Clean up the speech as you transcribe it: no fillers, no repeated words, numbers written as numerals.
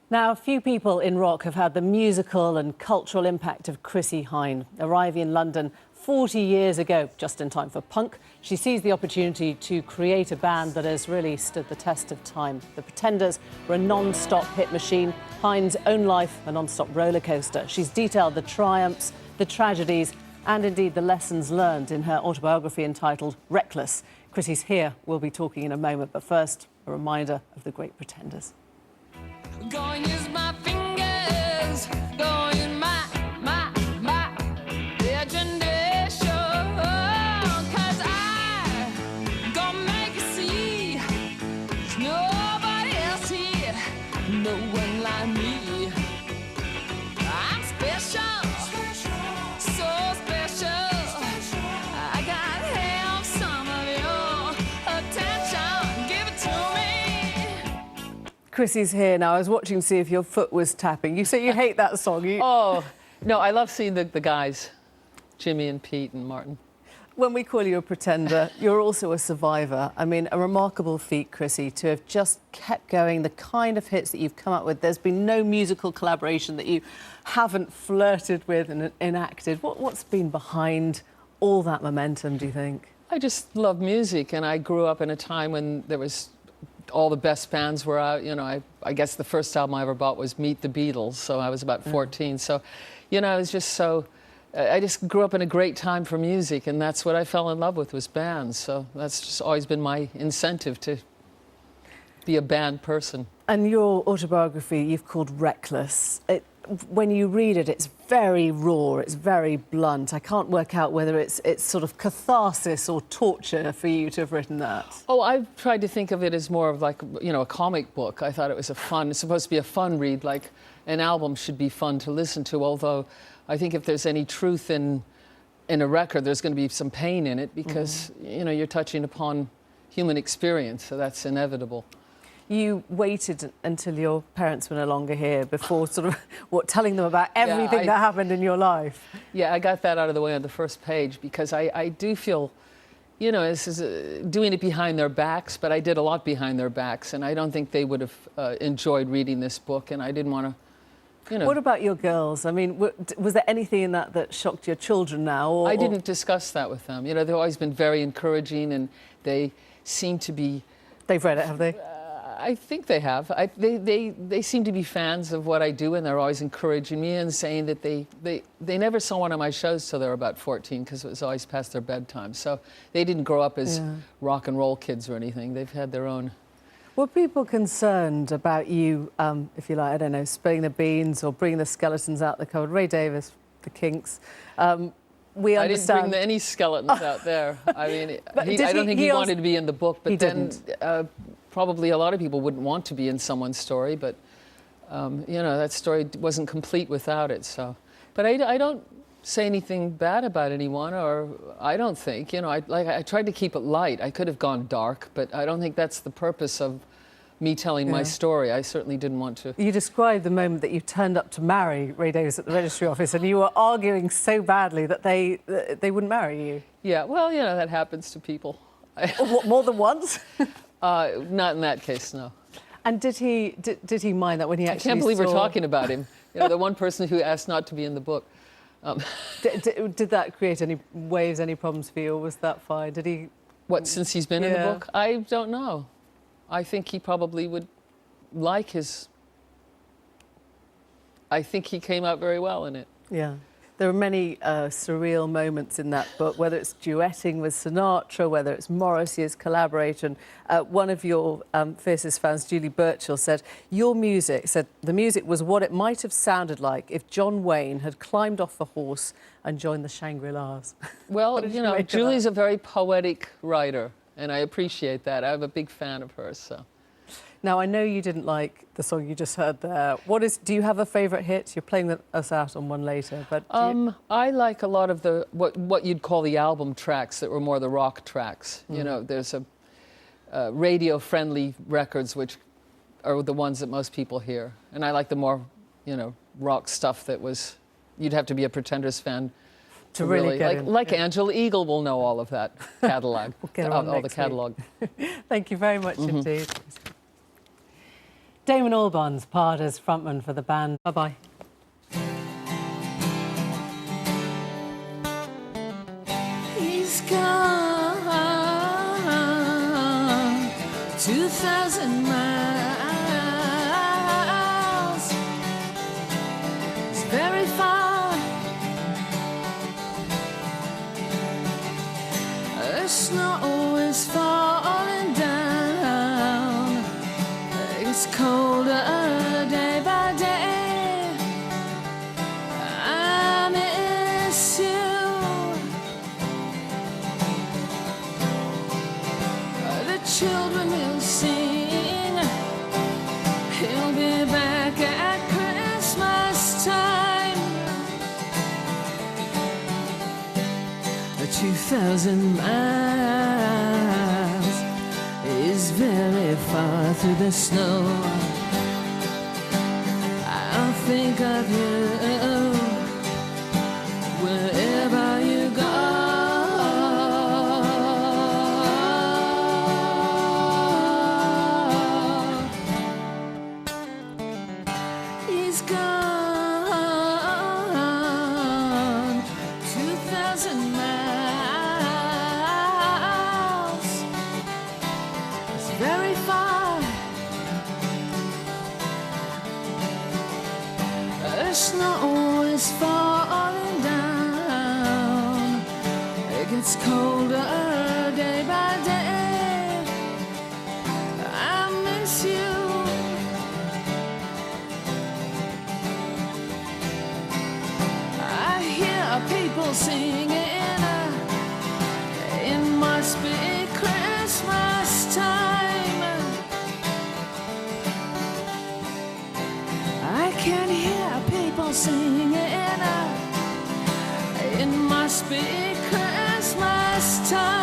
Now, few people in rock have had the musical and cultural impact of Chrissie Hynde. Arriving in London 40 years ago, just in time for punk, she seized the opportunity to create a band that has really stood the test of time. The Pretenders were a non-stop hit machine, Hynde's own life a non-stop roller coaster. She's detailed the triumphs, the tragedies, and indeed the lessons learned in her autobiography entitled Reckless. Chrissie's here. We'll be talking in a moment, but first, a reminder of the great Pretenders. Gonna use my fingers, gonna use my imagination, 'cause I gonna make you see there's nobody else here, no one like me. I'm special, so special. I gotta have some of your attention, give it to me. Chrissie's here now. I was watching to see if your foot was tapping. You say you hate that song. Oh, no, I love seeing the guys, Jimmy and Pete and Martin. When we call you a pretender, you're also a survivor. I mean, a remarkable feat, Chrissie, to have just kept going, the kind of hits that you've come up with. There's been no musical collaboration that you haven't flirted with and enacted. What's been behind all that momentum, do you think? I just love music, and I grew up in a time when there was all the best bands were out. You know, I guess the first album I ever bought was Meet the Beatles, so I was about 14. So, you know, I was just so... I just grew up in a great time for music, and that's what I fell in love with, was bands. So that's just always been my incentive to be a band person. And your autobiography you've called Reckless. When you read it, it's very raw, it's very blunt. I can't work out whether it's sort of catharsis or torture for you to have written that. Oh, I've tried to think of it as more of like, you know, a comic book. I thought it was it's supposed to be a fun read, like an album should be fun to listen to, although I think if there's any truth in a record, there's going to be some pain in it because, you know, you're touching upon human experience, so that's inevitable. You waited until your parents were no longer here before sort of telling them about everything that happened in your life. Yeah, I got that out of the way on the first page because I do feel, you know, this is doing it behind their backs, but I did a lot behind their backs, and I don't think they would have enjoyed reading this book, and I didn't want to, you know. What about your girls? I mean, was there anything in that shocked your children now? I didn't discuss that with them. You know, they've always been very encouraging, and they seem to be... They've read it, have they? I think they have. They seem to be fans of what I do, and they're always encouraging me and saying that they never saw one of my shows till they were about 14 because it was always past their bedtime. So they didn't grow up as rock and roll kids or anything. They've had their own. Were people concerned about you, if you like, I don't know, spilling the beans or bringing the skeletons out the cupboard? Ray Davies, the Kinks. We understand. I didn't bring any skeletons out there. I mean, I don't think he wanted to be in the book, but then probably a lot of people wouldn't want to be in someone's story, but you know, that story wasn't complete without it. So, but I don't say anything bad about anyone, or I don't think, you know, I tried to keep it light. I could have gone dark, but I don't think that's the purpose of me telling my story. I certainly didn't want to. You described the moment that you turned up to marry Ray Davies at the registry office, and you were arguing so badly that they wouldn't marry you. Yeah, well, you know, that happens to people. What, more than once? Not in that case, no. And did he mind that when he actually I can't believe we're talking about him. You know, the one person who asked not to be in the book. Did that create any waves, any problems for you, or was that fine? Did he... What, since he's been in the book? I don't know. I think he probably would like his... I think he came out very well in it. Yeah. There are many surreal moments in that book, whether it's duetting with Sinatra, whether it's Morrissey's collaboration. One of your fiercest fans, Julie Burchill, said, the music was what it might have sounded like if John Wayne had climbed off a horse and joined the Shangri-Las. Well, you know, Julie's a very poetic writer, and I appreciate that. I'm a big fan of hers, so... Now, I know you didn't like the song you just heard there. Do you have a favourite hit? You're playing us out on one later, but... I like a lot of the, what you'd call the album tracks that were more the rock tracks. You know, there's radio-friendly records, which are the ones that most people hear. And I like the more, you know, rock stuff that was... You'd have to be a Pretenders fan to really get like Angela Eagle will know all of that catalogue. We'll get her on all the catalogue. Thank you very much indeed. Damon Albarn's part as frontman for the band. Bye-bye. He's gone 2,000 miles. It's very far. The snow is falling down. It's colder day by day. I miss you. The children will sing. He'll be back at Christmas time. 2,000 miles is very far through the snow. I'll think of you wherever you go. He's gone 2,000 miles. It's very far. The snow is falling down. It gets colder day by day. I miss you. I hear people singing. It must be Christmas time. I can hear people singing. It must be Christmas time.